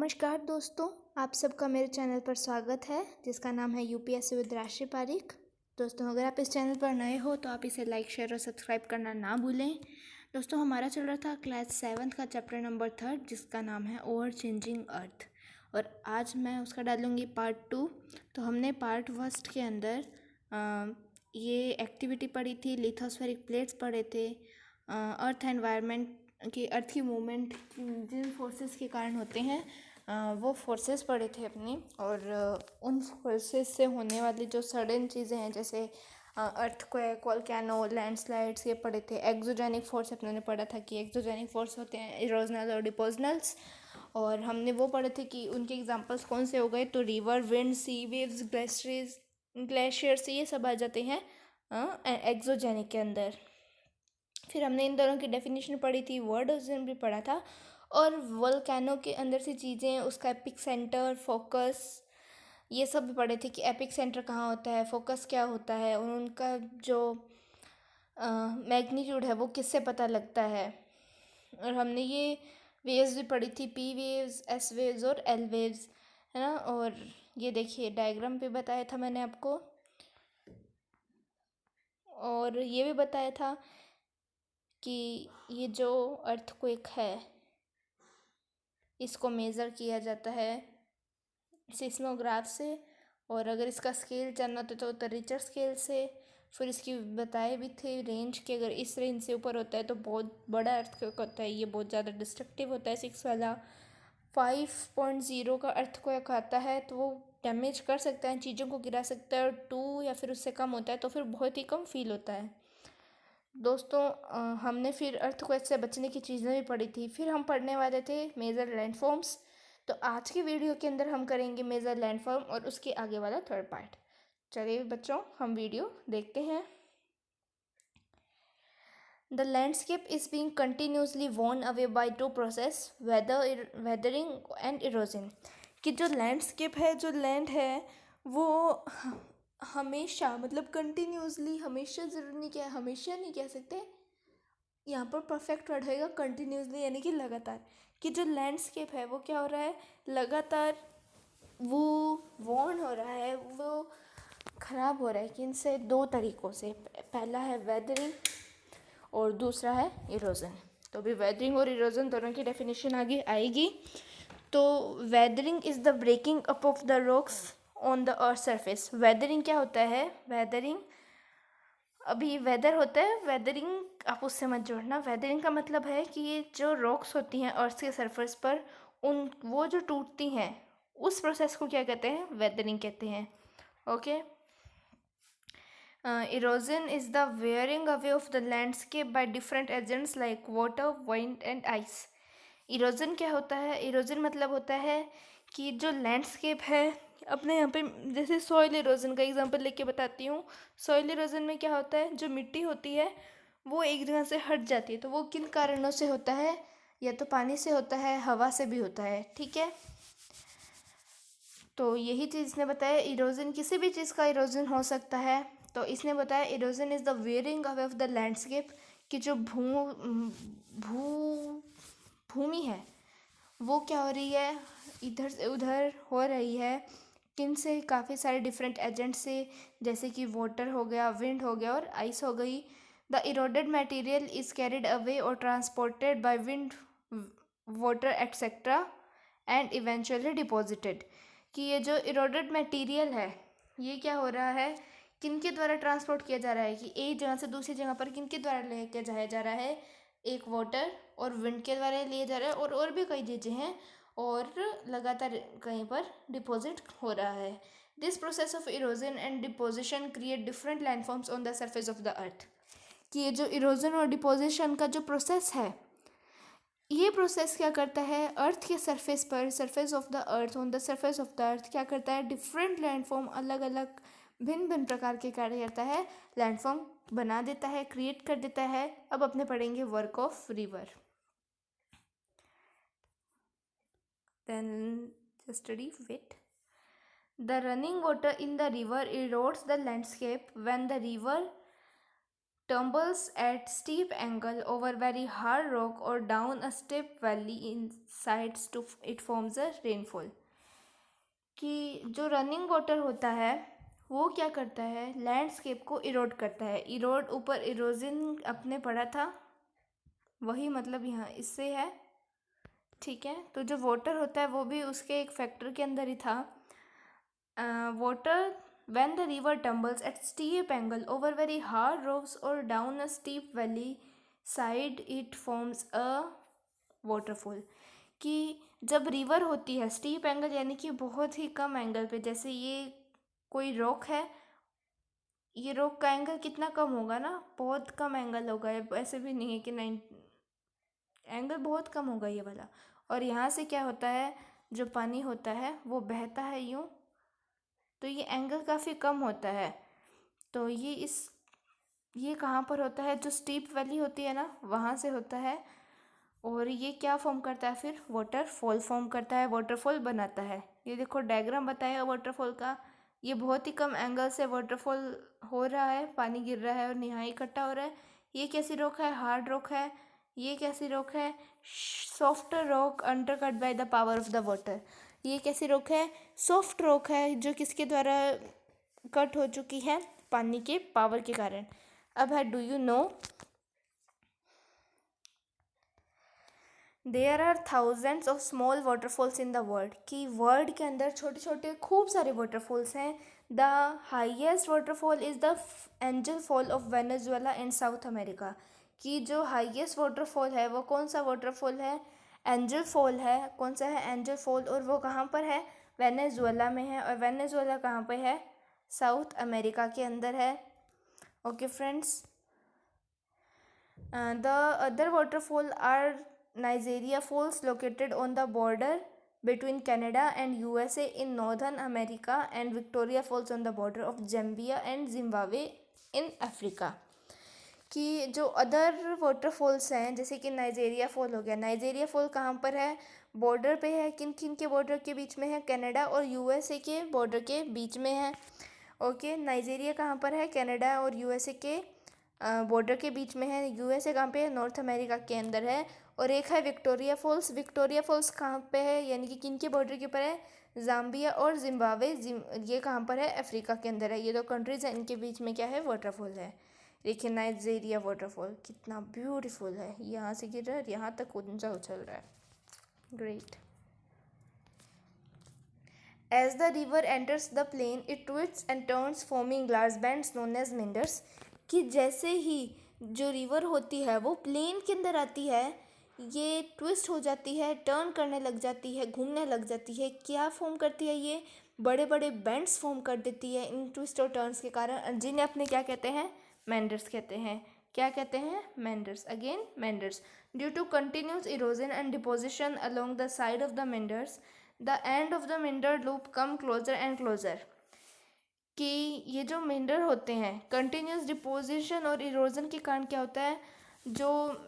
नमस्कार दोस्तों, आप सबका मेरे चैनल पर स्वागत है जिसका नाम है यूपीएससी विद राशि पारिक। दोस्तों, अगर आप इस चैनल पर नए हो तो आप इसे लाइक, शेयर और सब्सक्राइब करना ना भूलें। दोस्तों, हमारा चल रहा था क्लास 7 का चैप्टर नंबर 3 जिसका नाम है ओवर चेंजिंग अर्थ, और आज मैं उसका डालूँगी पार्ट 2। तो हमने पार्ट 1 के अंदर ये एक्टिविटी पढ़ी थी, लिथोस्फेरिक प्लेट्स पढ़े थे, अर्थ एनवायरनमेंट कि अर्थ की मूवमेंट जिन फोर्सेस के कारण होते हैं वो फोर्सेस पढ़े थे अपने, और उन फोर्सेस से होने वाली जो सडन चीज़ें हैं जैसे अर्थक्वेक, वोल्केनो, लैंडस्लाइड्स, ये पढ़े थे। एक्सोजेनिक फोर्स अपने ने पढ़ा था कि एक्सोजेनिक फोर्स होते हैं इरोजनल और डिपोजनल्स, और हमने वो पढ़े थे कि उनके एग्जांपल्स कौन से हो गए। तो रिवर, विंड, सी वेव्स, ग्लेशियर्स, ये सब आ जाते हैं एक्सोजेनिक के अंदर। फिर हमने इन दोनों की डेफिनेशन पढ़ी थी, वर्ड ओरिजिन भी पढ़ा था, और वोल्केनो के अंदर से चीज़ें, उसका एपिक सेंटर, फोकस, ये सब भी पढ़े थे कि एपिक सेंटर कहाँ होता है, फोकस क्या होता है, और उनका जो मैग्नीट्यूड है वो किससे पता लगता है। और हमने ये वेव्स भी पढ़ी थी, पी वेव्स, एस वेव्स और एल वेव्स, है ना। और ये देखिए डायग्राम पे बताया था मैंने आपको, और ये भी बताया था कि ये जो अर्थक्वेक है इसको मेज़र किया जाता है सिस्मोग्राफ से, और अगर इसका स्केल जानना तो रिचर स्केल से। फिर इसकी बताए भी थे रेंज कि अगर इस रेंज से ऊपर होता है तो बहुत बड़ा अर्थक्वेक होता है, ये बहुत ज़्यादा डिस्ट्रक्टिव होता है। 6 वाला 5.0 का अर्थक्वेक आता है तो वो डैमेज कर सकता है, चीज़ों को गिरा सकता है, और 2 या फिर उससे कम होता है तो फिर बहुत ही कम फील होता है। दोस्तों, हमने फिर अर्थक्वेक से बचने की चीज़ें भी पढ़ी थी। फिर हम पढ़ने वाले थे मेजर लैंडफॉर्म्स। तो आज की वीडियो के अंदर हम करेंगे मेजर लैंडफॉर्म और उसके आगे वाला 3rd पार्ट। चलिए बच्चों, हम वीडियो देखते हैं। The landscape is being continuously worn away by 2 process, weathering and erosion. कि जो लैंडस्केप है, जो लैंड है, वो हमेशा, मतलब कंटिन्यूसली, हमेशा ज़रूर नहीं, क्या हमेशा नहीं कह सकते, यहाँ पर परफेक्ट वर्ड होएगा कंटिन्यूसली, यानी कि लगातार। कि जो लैंडस्केप है वो क्या हो रहा है, लगातार वो वॉर्न हो रहा है, वो ख़राब हो रहा है। कि इनसे 2 तरीक़ों से, पहला है वेदरिंग और दूसरा है इरोजन। तो अभी वेदरिंग और इरोजन दोनों की डेफिनेशन आगे आएगी। तो weathering is the breaking up of the rocks on the earth surface. Weathering क्या होता है, वेदरिंग अभी वेदर होता है, वेदरिंग आप उससे मत जोड़ना। वेदरिंग का मतलब है कि ये जो रॉक्स होती हैं अर्थ के सरफेस पर, उन वो जो टूटती हैं उस प्रोसेस को क्या कहते हैं, वेदरिंग कहते हैं। Okay. Erosion is the wearing away of the landscape by different agents like water, wind and ice. Erosion क्या होता है, इरोजन मतलब होता है कि जो लैंडस्केप है अपने यहाँ पे, जैसे सॉइल इरोजन का एग्जांपल लेके बताती हूँ। सॉइल इरोजन में क्या होता है, जो मिट्टी होती है वो एक जगह से हट जाती है। तो वो किन कारणों से होता है, या तो पानी से होता है, हवा से भी होता है, ठीक है। तो यही चीज़ इसने बताया, इरोजन किसी भी चीज़ का इरोजन हो सकता है। तो इसने बताया erosion is the wearing away of the landscape, कि जो भूमि है वो क्या हो रही है, इधर से उधर हो रही है। किन से, काफ़ी सारे डिफरेंट एजेंट से, जैसे कि वाटर हो गया, विंड हो गया और आइस हो गई। The eroded material is carried away और transported by wind, water etcetera and eventually deposited. कि ये जो इरोडेड मटेरियल है ये क्या हो रहा है, किन के द्वारा ट्रांसपोर्ट किया जा रहा है, कि एक जगह से दूसरी जगह पर किन के द्वारा लेके जाया जा रहा है, एक वाटर और विंड के द्वारा लिए जा रहा है, और भी कई चीज़ें हैं, और लगातार कहीं पर डिपॉजिट हो रहा है। This process of erosion and deposition create different landforms on the surface of the earth. कि ये जो इरोजन और डिपोजिशन का जो प्रोसेस है, ये प्रोसेस क्या करता है, अर्थ के सरफेस पर, surface of the earth, on the surface of the earth क्या करता है, डिफरेंट लैंडफॉर्म, अलग अलग भिन्न भिन्न प्रकार के कार्य करता है, लैंडफॉर्म बना देता है, क्रिएट कर देता है। अब अपने पढ़ेंगे work of river. Then study with. The running water in the river erodes the landscape when the river tumbles at steep angle over very hard rock or down a steep valley in sides to it forms a rainfall। कि जो running water होता है वो क्या करता है, landscape को इरोड करता है। इरोड ऊपर इरोजन अपने पड़ा था, वही मतलब यहाँ इससे है, ठीक है। तो जो वाटर होता है वो भी उसके एक फैक्टर के अंदर ही था। Water when the river tumbles at steep angle over very hard rocks or down a steep valley side it forms a waterfall। कि जब रिवर होती है स्टीप एंगल यानी कि बहुत ही कम एंगल पे, जैसे ये कोई रॉक है, ये रॉक का एंगल कितना कम होगा ना, बहुत कम एंगल होगा, ऐसे भी नहीं है कि 9 एंगल बहुत कम होगा ये वाला। और यहाँ से क्या होता है, जो पानी होता है वो बहता है यूँ, तो ये एंगल काफ़ी कम होता है। तो ये कहाँ पर होता है, जो स्टीप वैली होती है ना वहाँ से होता है। और ये क्या फॉर्म करता है, फिर वाटरफॉल फॉर्म करता है, वाटरफॉल बनाता है। ये देखो डायग्राम बताया वाटरफॉल का, ये बहुत ही कम एंगल से वाटरफॉल हो रहा है, पानी गिर रहा है और यहाँ इकट्ठा हो रहा है। ये कैसी रॉक है, हार्ड रॉक है। ये कैसी रॉक है, soft rock under cut by the power of the water. ये कैसी रॉक है, सॉफ्ट रॉक है, जो किसके द्वारा कट हो चुकी है, पानी के पावर के कारण। अब है do you know there are thousands of small waterfalls in the world. कि वर्ल्ड के अंदर छोटे छोटे खूब सारे वाटरफॉल्स हैं। The highest waterfall is the Angel Fall of Venezuela in South America. कि जो हाइएस्ट वाटरफॉल है वो कौन सा वाटरफॉल है, एंजल फॉल है। कौन सा है, एंजल फॉल, और वो कहाँ पर है, वेनेजुएला में है। और वेनेजुएला कहाँ पर है, साउथ अमेरिका के अंदर है। Okay friends, the other waterfall are Nigeria Falls located on the border between Canada and USA in Northern America and Victoria Falls on the border of Zambia and Zimbabwe in Africa। कि जो other waterfalls हैं जैसे कि Nigeria fall हो गया, Nigeria fall कहाँ पर है, बॉर्डर पे है। किन किन के बॉर्डर के बीच में है, कनाडा और यूएसए के बॉर्डर के बीच में है। ओके, नाइजेरिया कहाँ पर है, कनाडा और यूएसए के बॉर्डर के बीच में है। यूएसए कहाँ पे है, नॉर्थ अमेरिका के अंदर है। और एक है विक्टोरिया फॉल्स। विक्टोरिया फॉल्स कहाँ पे है, यानी कि किन के बॉर्डर के ऊपर है, जाम्बिया और जिम्बाब्वे। ये कहाँ पर है, अफ्रीका के अंदर है। ये दो कंट्रीज हैं, इनके बीच में क्या है, वाटरफॉल है। देखिए नाइजेरिया वाटरफॉल कितना ब्यूटीफुल है, यहाँ से गिर रहा है यहाँ तक ऊंचा उछल रहा है, great. As the river enters the plain, it twists and turns, forming large bands known as meanders। कि जैसे ही जो रिवर होती है वो प्लेन के अंदर आती है, ये ट्विस्ट हो जाती है, टर्न करने लग जाती है, घूमने लग जाती है। क्या फॉर्म करती है, ये बड़े बड़े बेंड्स फॉर्म कर देती है इन ट्विस्ट और टर्न्स के कारण, जिन्हें अपने क्या कहते हैं, मेंडर्स कहते हैं। क्या कहते हैं, meanders. Again meanders, due to continuous erosion and deposition along the side of the meanders the end of the meander loop come closer and closer. कि ये जो मेंडर होते हैं, कंटिन्यूस डिपोजिशन और इरोजन के कारण क्या होता है, जो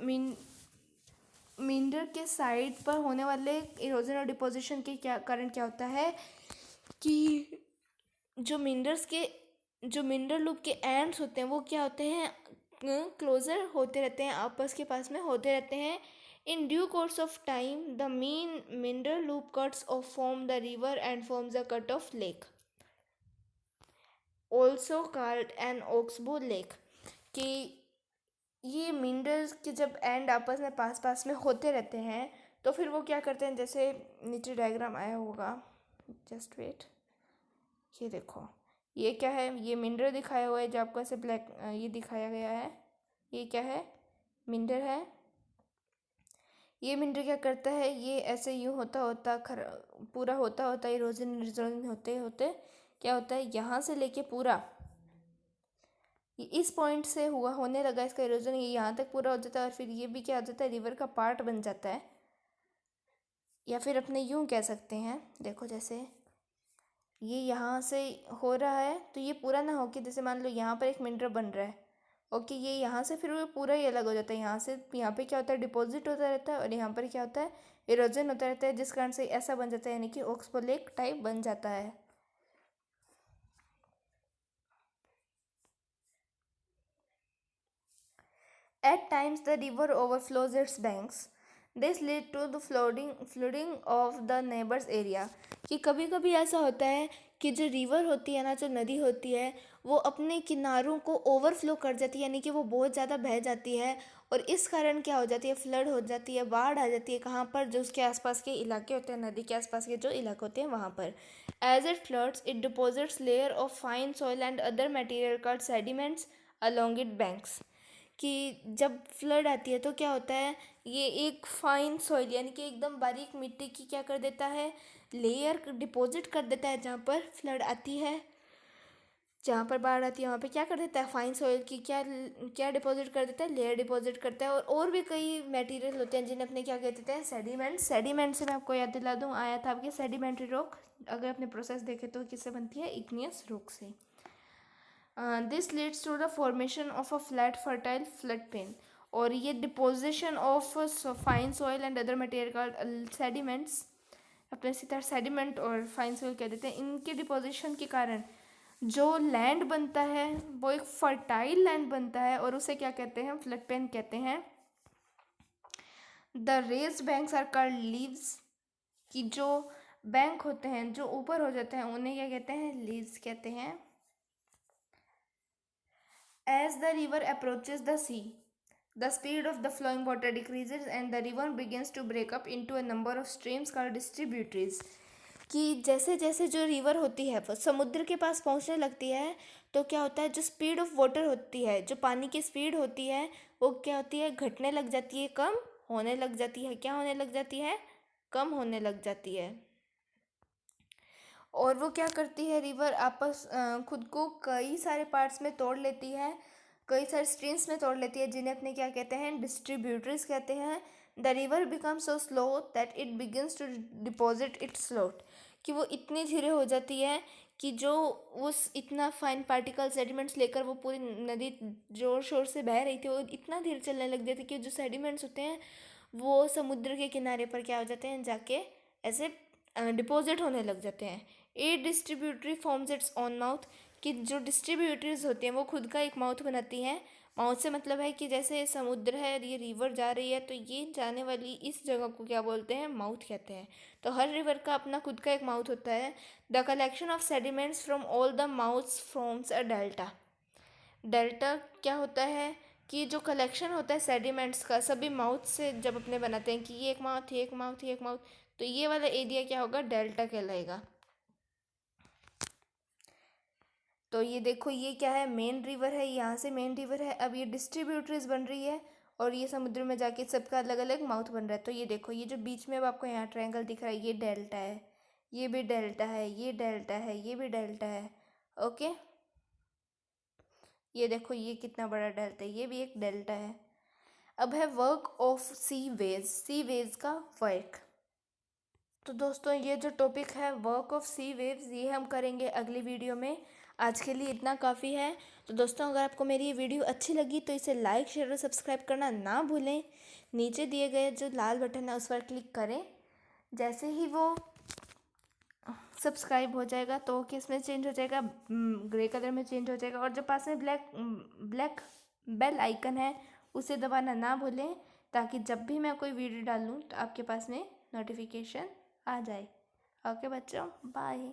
मेंडर के साइड पर होने वाले इरोजन और डिपोजिशन के क्या कारण क्या होता है कि जो मेंडर लूप के एंड्स होते हैं वो क्या होते हैं, क्लोजर होते रहते हैं, आपस के पास में होते रहते हैं। In due course of time the main meander loop cuts off form the river and forms a cut off lake, also called an oxbow lake. कि ये मेंडर्स के जब एंड आपस में पास पास में होते रहते हैं तो फिर वो क्या करते हैं, जैसे नीचे डायग्राम आया होगा, जस्ट वेट, ये देखो ये क्या है, ये मिंडर दिखाया हुआ है जो आपको ऐसे ब्लैक ये दिखाया गया है, ये क्या है, मिंडर है। ये मिंडर क्या करता है, ये ऐसे यूँ होता होता पूरा होता होता इरोजन होते होते क्या होता है, यहाँ से लेके पूरा ये इस पॉइंट से हुआ होने लगा इसका इरोजन, ये यहाँ तक पूरा हो जाता है और फिर ये भी क्या हो जाता है, रिवर का पार्ट बन जाता है। या फिर अपने यूँ कह सकते हैं, देखो जैसे ये यहाँ से हो रहा है तो ये पूरा ना हो कि जैसे मान लो यहाँ पर एक मिनरल बन रहा है, ओके, ये यहाँ से फिर वो पूरा ही अलग हो जाता है। यहाँ से यहाँ पे क्या होता है, डिपॉजिट होता रहता है और यहाँ पर क्या होता है, इरोजन होता रहता है, जिस कारण से ऐसा बन जाता है, यानी कि ऑक्सबो लेक टाइप बन जाता है। At times the river overflows its banks. This lead to the flooding of the neighbors area. कि कभी कभी ऐसा होता है कि जो रिवर होती है ना, जो नदी होती है, वो अपने किनारों को ओवरफ्लो कर जाती है, यानी कि वो बहुत ज़्यादा बह जाती है। और इस कारण क्या हो जाती है, फ्लड हो जाती है, बाढ़ आ जाती है। कहाँ पर? जो उसके आसपास के इलाके होते हैं, नदी के आसपास के जो इलाके होते हैं वहाँ पर। As it floods it deposits layer of fine soil and other material called sediments along it banks. कि जब फ्लड आती है तो क्या होता है, ये एक फाइन सॉइल यानी कि एकदम बारीक मिट्टी की क्या कर देता है, लेयर डिपॉजिट कर देता है। जहाँ पर फ्लड आती है, जहाँ पर बाढ़ आती है, वहाँ पे क्या कर देता है, फाइन सॉइल की क्या क्या डिपॉजिट कर देता है, लेयर डिपॉजिट करता है। और भी कई मटेरियल होते हैं जिन्हें अपने क्या कह देते हैं, सेडिमेंट। सेडिमेंट से मैं आपको याद दिला दूँ, आया था आपके सेडिमेंट्री रॉक। अगर अपने प्रोसेस देखें तो किससे बनती है, इग्नियस रॉक से। This leads to the formation of a flat fertile flood plain. और ये deposition of fine soil and other material का सेडिमेंट्स, अपने इसी तरह सेडिमेंट और फाइन सॉइल कह देते हैं, इनके डिपोजिशन के कारण जो लैंड बनता है वो एक फर्टाइल लैंड बनता है, और उसे क्या कहते हैं, फ्लड प्लेन कहते हैं। The raised banks are called levees. कि जो बैंक होते हैं जो ऊपर हो जाते हैं उन्हें क्या कहते हैं, लीव्स कहते हैं। As the river approaches the sea, the speed of the flowing water decreases and the river begins to break up into a number of streams called distributaries. कि जैसे जैसे जो रिवर होती है वो समुद्र के पास पहुंचने लगती है तो क्या होता है, जो स्पीड ऑफ वाटर होती है, जो पानी की स्पीड होती है, वो क्या होती है, घटने लग जाती है, कम होने लग जाती है। क्या होने लग जाती है, कम होने लग जाती है। और वो क्या करती है, रिवर आपस खुद को कई सारे पार्ट्स में तोड़ लेती है, कई सारे स्ट्रीम्स में तोड़ लेती है, जिन्हें अपने क्या कहते हैं, डिस्ट्रीब्यूटरीज कहते हैं। The river become so slow that it begins to deposit its silt. कि वो इतनी धीरे हो जाती है कि जो उस इतना फाइन पार्टिकल सेडिमेंट्स लेकर वो पूरी नदी जोर शोर से बह रही थी, वो इतना धीरे चलने लग जाती कि जो सेडिमेंट्स होते हैं वो समुद्र के किनारे पर क्या हो जाते हैं, जाके ऐसे डिपॉजिट होने लग जाते हैं। A distributary forms its own mouth. कि जो डिस्ट्रीब्यूटरीज होते हैं वो खुद का एक माउथ बनाती हैं। माउथ से मतलब है कि जैसे समुद्र है, ये रिवर जा रही है, तो ये जाने वाली इस जगह को क्या बोलते हैं, माउथ कहते हैं। तो हर रिवर का अपना खुद का एक माउथ होता है। The collection of sediments from all the mouths forms a delta. Delta क्या होता है, कि जो कलेक्शन होता है सेडिमेंट्स का सभी माउथ से जब अपने बनाते हैं, कि ये एक माउथ, ये एक माउथ, ये एक माउथ, तो ये वाला एरिया क्या होगा, डेल्टा कहलाएगा। तो ये देखो, ये क्या है, मेन रिवर है, यहाँ से मेन रिवर है। अब ये डिस्ट्रीब्यूटरीज बन रही है और ये समुद्र में जाके सबका अलग अलग माउथ बन रहा है। तो ये देखो, ये जो बीच में अब आपको यहाँ ट्रायंगल दिख रहा है, ये डेल्टा है, ये भी डेल्टा है, ये डेल्टा है, ये भी डेल्टा है। ओके, ये देखो, ये कितना बड़ा डेल्टा है, ये भी एक डेल्टा है। अब है work of sea waves, sea waves का वर्क। तो दोस्तों, ये जो टॉपिक है वर्क ऑफ सी वेव्स, ये हम करेंगे अगली वीडियो में। आज के लिए इतना काफ़ी है। तो दोस्तों, अगर आपको मेरी ये वीडियो अच्छी लगी तो इसे लाइक, शेयर और सब्सक्राइब करना ना भूलें। नीचे दिए गए जो लाल बटन है उस पर क्लिक करें। जैसे ही वो सब्सक्राइब हो जाएगा तो किस में चेंज हो जाएगा, ग्रे कलर में चेंज हो जाएगा। और जो पास में ब्लैक बेल आइकन है उसे दबाना ना भूलें, ताकि जब भी मैं कोई वीडियो डालूँ तो आपके पास में नोटिफिकेशन आ जाए। ओके बच्चों, बाय।